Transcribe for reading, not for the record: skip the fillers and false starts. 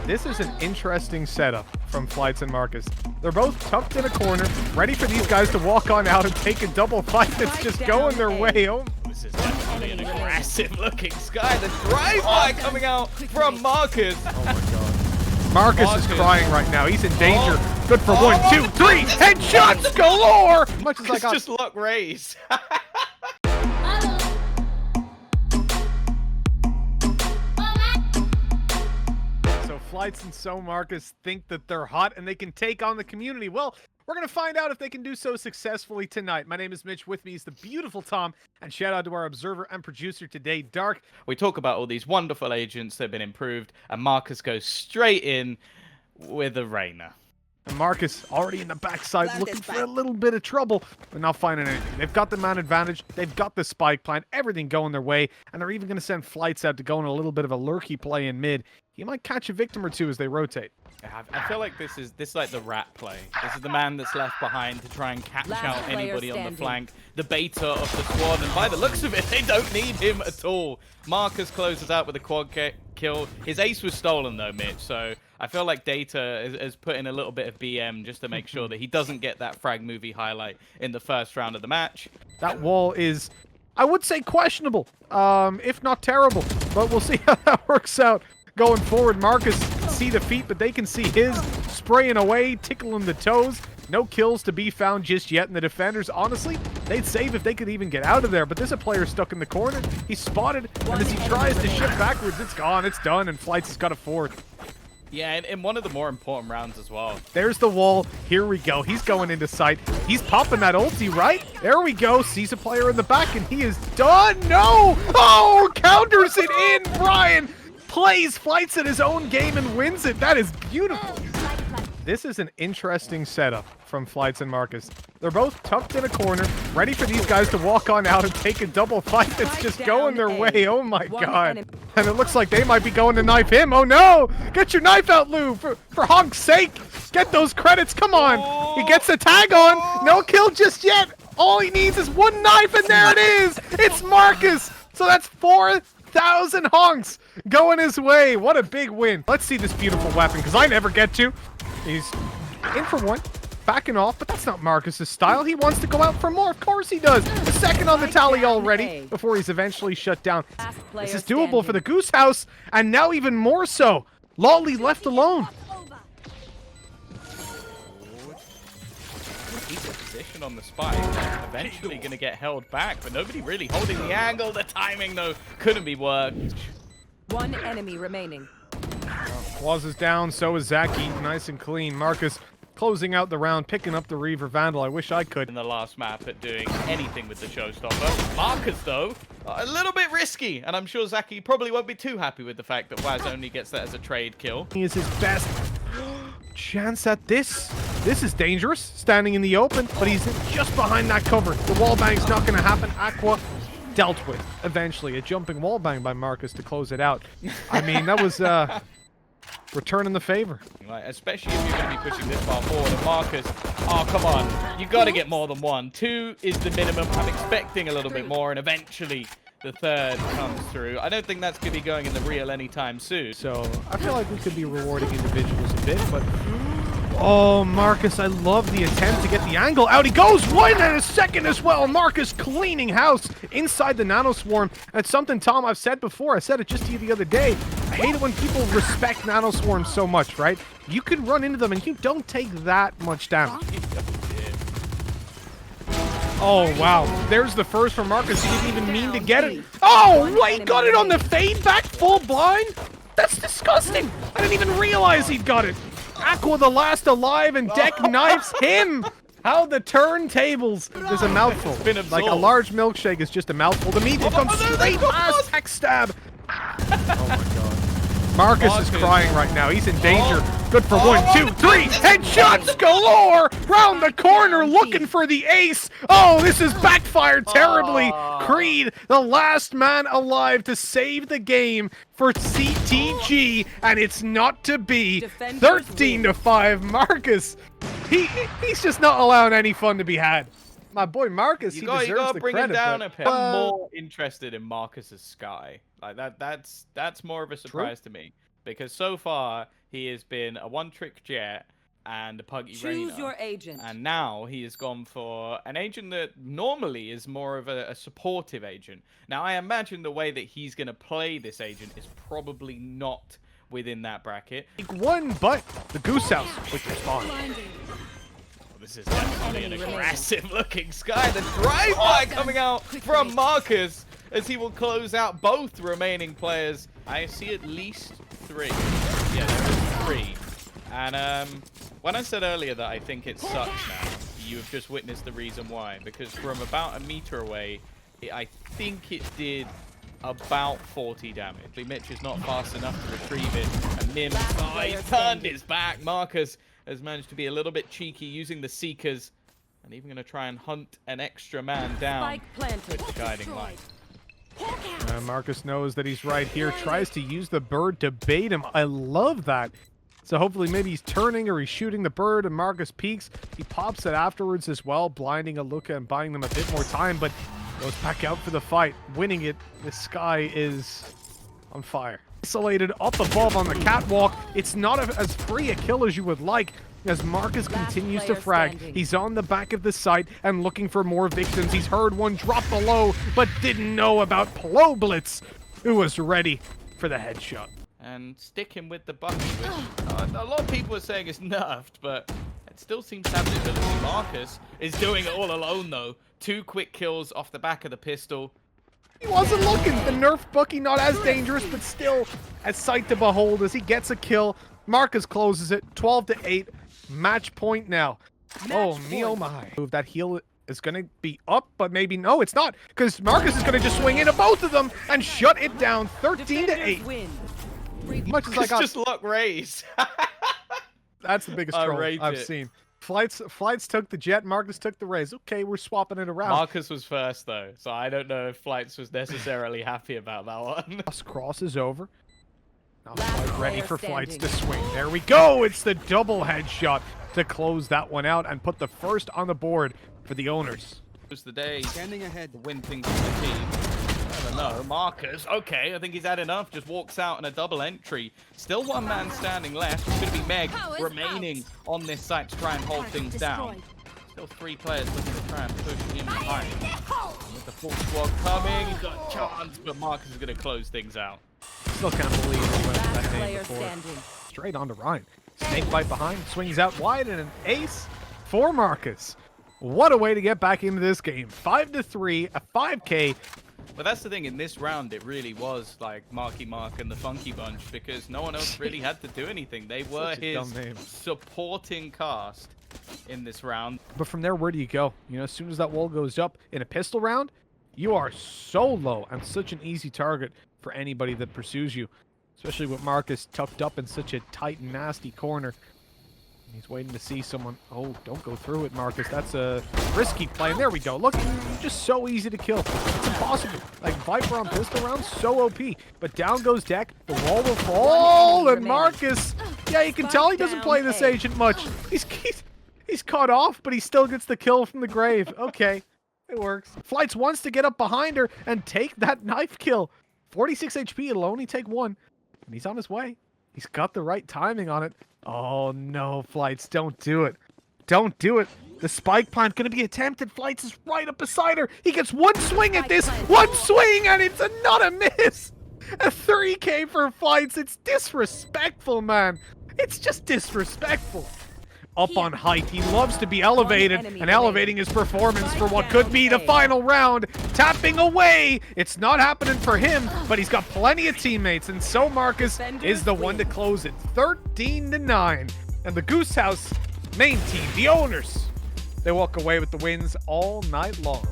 This is an interesting setup from Flights and Marcus. They're both tucked in a corner, ready for these guys to walk on out and take a double fight that's just going their way. Oh, this is definitely an aggressive looking Skye. The drive-by coming out from Marcus. Oh my god. Marcus is crying right now. He's in danger. Good for 1, 2, 3. Headshots galore. Much as I got. Just luck Raze. Flights and SoMarcus think that they're hot and they can take on the community. Well, we're going to find out if they can do so successfully tonight. My name is Mitch. With me is the beautiful Tom. And shout out to our observer and producer today, Dark. We talk about all these wonderful agents that have been improved, and Marcus goes straight in with a Reyna. And Marcus already in the backside looking for a little bit of trouble, but not finding anything. They've got the man advantage. They've got the spike plan. Everything going their way. And they're even going to send Flights out to go in a little bit of a lurky play in mid. He might catch a victim or two as they rotate. I feel like this is like the rat play. This is the man that's left behind to try and catch out anybody on the flank. The beta of the squad, and by the looks of it, they don't need him at all. Marcus closes out with a quad kill. His ace was stolen though, Mitch, so I feel like Data has put in a little bit of BM just to make sure that he doesn't get that frag movie highlight in the first round of the match. That wall is, I would say, questionable, if not terrible, but we'll see how that works out. Going forward, Marcus can see the feet, but they can see his spraying away, tickling the toes. No kills to be found just yet, and the defenders, honestly, they'd save if they could even get out of there. But there's a player stuck in the corner. He's spotted, and as he tries to shift backwards, it's gone, it's done, and Flights has got a fourth. Yeah, and in one of the more important rounds as well. There's the wall. Here we go. He's going into sight. He's popping that ulti, right? There we go. Sees a player in the back, and he is done. No! Oh, counters it in, Brian! Plays Flights in his own game and wins it. That is beautiful. This is an interesting setup from Flights and Marcus. They're both tucked in a corner, ready for these guys to walk on out and take a double fight that's just going their way. Oh my god. And it looks like they might be going to knife him. Oh no! Get your knife out, Lou! For Honk's sake! Get those credits, come on! He gets a tag on! No kill just yet! All he needs is one knife, and there it is! It's Marcus! So that's 4,000 honks going his way. What a big win. Let's see this beautiful weapon, because I never get to. He's in for one, backing off, but that's not Marcus's style. He wants to go out for more. Of course he does. A second on the tally already before he's eventually shut down. This is doable for the Goose House, and now even more so. Lolly left alone. He's in position on the spike. Eventually going to get held back, but nobody really holding the angle. The timing, though, couldn't be worked. One enemy remaining. Quaz is down, so is Zaki. Nice and clean. Marcus closing out the round, picking up the Reaver Vandal. I wish I could. In the last map at doing anything with the showstopper. Marcus, though, a little bit risky, and I'm sure Zaki probably won't be too happy with the fact that Waz only gets that as a trade kill. He is his best chance at this. This is dangerous, standing in the open, but he's just behind that cover. The wallbang's not going to happen. Aqua dealt with eventually. A jumping wallbang by Marcus to close it out. I mean, that was returning the favor. Right, especially if you're going to be pushing this far forward. And Marcus, oh, come on. You got to get more than one. 2 is the minimum. I'm expecting a little bit more, and eventually the third comes through. I don't think that's going to be going in the real anytime soon. So I feel like we could be rewarding individuals a bit, but oh, Marcus, I love the attempt to get the angle. Out he goes, 1 and a second as well. Marcus cleaning house inside the Nano Swarm. That's something, Tom, I've said before. I said it just to you the other day. I hate it when people respect Nano Swarms so much, right? You can run into them and you don't take that much damage. Oh, wow. There's the first from Marcus. He didn't even mean to get it. Oh, wait, got it on the fade back full blind? That's disgusting. I didn't even realize he'd got it. Aqua the last alive, and Deck knifes him. How the turntables. There's a mouthful. Like a large milkshake is just a mouthful. The meat comes straight past tech stab. Oh my god. Marcus is crying right now. He's in danger. Good for 1, 2, 3. Headshots galore. Round the corner looking for the ace. Oh, this has backfired terribly. Creed, the last man alive to save the game for CTG, and it's not to be. 13-5. Marcus, he's just not allowing any fun to be had. My boy Marcus, he deserves the credit. Bring him down a bit. I'm more interested in Marcus's Skye. Like that's more of a surprise to me, because so far he has been a one-trick Jett and a puggy Choose Reyna. your agent. And now he has gone for an agent that normally is more of a supportive agent. Now, I imagine the way that he's going to play this agent is probably not within that bracket. One, but the Goose House with your spawn. This is definitely an aggressive-looking Skye. The drive-by coming out from Marcus as he will close out both remaining players. I see at least 3. Yeah, there is 3. And when I said earlier that I think it sucks now, you have just witnessed the reason why. Because from about a meter away, I think it did about 40 damage. Mitch is not fast enough to retrieve it. And Mim, he's turned his back. Marcus has managed to be a little bit cheeky using the Seekers. And even going to try and hunt an extra man down with the guiding light. Marcus knows that he's right here. Tries to use the bird to bait him. I love that. So hopefully maybe he's turning or he's shooting the bird and Marcus peeks. He pops it afterwards as well, blinding Aluka and buying them a bit more time, but goes back out for the fight, winning it. This Skye is on fire. Isolated up above on the catwalk. It's not as free a kill as you would like as Marcus continues to frag. He's on the back of the site and looking for more victims. He's heard one drop below, but didn't know about Plo Blitz, who was ready for the headshot. And sticking with the Bucky, which a lot of people are saying is nerfed, but it still seems to have the ability. Marcus is doing it all alone, though. 2 quick kills off the back of the pistol. He wasn't looking. The nerf Bucky not as dangerous, but still a sight to behold as he gets a kill. Marcus closes it, 12-8. Match point now. Oh, me oh my. That heal is going to be up, but maybe no, it's not, because Marcus is going to just swing into both of them and shut it down, 13-8. Much as I got just luck Raze. That's the biggest troll I've seen. Flights took the Jett, Marcus took the Raze. Okay, we're swapping it around. Marcus was first though, so I don't know if Flights was necessarily happy about that one. Crosses over. Now ready for Flights to swing. There we go. It's the double headshot to close that one out and put the first on the board for the owners. It was the day standing ahead to win things for the team. I don't know. Marcus, okay, I think he's had enough. Just walks out in a double entry. Still one man standing left. It's going to be Meg remaining on this site to try and hold things down. Still 3 players looking to try and push him behind. With the full squad coming, he's got a chance, but Marcus is going to close things out. Still can't believe he went that name before. Straight onto Ryan. Snake bite behind, swings out wide, and an ace for Marcus. What a way to get back into this game. 5-3, a 5K. But that's the thing, in this round, it really was like Marky Mark and the Funky Bunch, because no one else really had to do anything. They were his supporting cast in this round. But from there, where do you go? You know, as soon as that wall goes up in a pistol round, you are so low and such an easy target for anybody that pursues you, especially with Marcus tucked up in such a tight and nasty corner. He's waiting to see someone. Oh, don't go through it, Marcus. That's a risky play. And there we go. Look, just so easy to kill. It's impossible. Like, Viper on pistol rounds, so OP. But down goes Deck. The wall will fall. And Marcus, yeah, you can tell he doesn't play this agent much. He's caught off, but he still gets the kill from the grave. Okay, it works. Flights wants to get up behind her and take that knife kill. 46 HP, it'll only take 1. And he's on his way. He's got the right timing on it. Oh no, Flights, don't do it. Don't do it. The spike plant going to be attempted. Flights is right up beside her. He gets one swing at this. One swing, and it's not a miss. A 3K for Flights. It's disrespectful, man. It's just disrespectful. Up on height, he loves to be elevated, and elevating his performance for what could be the final round. Tapping away. It's not happening for him, but he's got plenty of teammates, and SoMarcus is the one to close it. 13-9. And the Goose House main team, the owners, they walk away with the wins all night long.